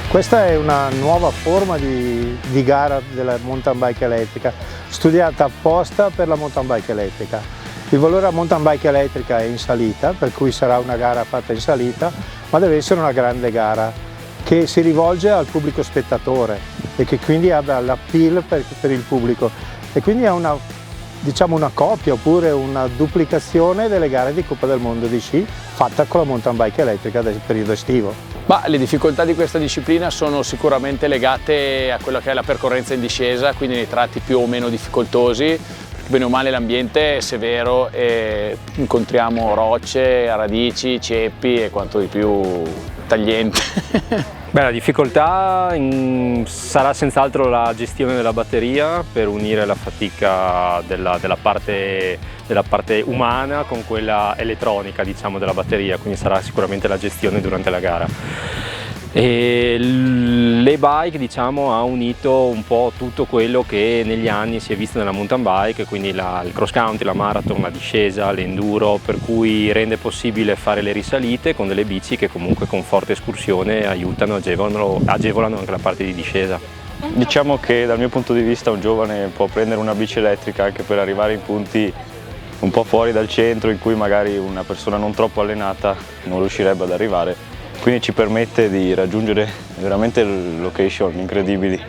Questa è una nuova forma di gara della mountain bike elettrica, studiata apposta per la mountain bike elettrica. Il valore della mountain bike elettrica è in salita, per cui sarà una gara fatta in salita, ma deve essere una grande gara che si rivolge al pubblico spettatore e che quindi abbia l'appeal per il pubblico, e quindi è una, diciamo, una copia oppure una duplicazione delle gare di Coppa del Mondo di sci fatta con la mountain bike elettrica del periodo estivo. Ma le difficoltà di questa disciplina sono sicuramente legate a quella che è la percorrenza in discesa, quindi nei tratti più o meno difficoltosi. Bene o male l'ambiente è severo e incontriamo rocce, radici, ceppi e quanto di più tagliente. Beh, la difficoltà sarà senz'altro la gestione della batteria per unire la fatica della parte umana con quella elettronica, diciamo, della batteria, quindi sarà sicuramente la gestione durante la gara. E l'e-bike, diciamo, ha unito un po' tutto quello che negli anni si è visto nella mountain bike, quindi il cross country, la marathon, la discesa, l'enduro, per cui rende possibile fare le risalite con delle bici che comunque con forte escursione aiutano, agevolano anche la parte di discesa. Diciamo che dal mio punto di vista un giovane può prendere una bici elettrica anche per arrivare in punti un po' fuori dal centro in cui magari una persona non troppo allenata non riuscirebbe ad arrivare. Quindi ci permette di raggiungere veramente location incredibili.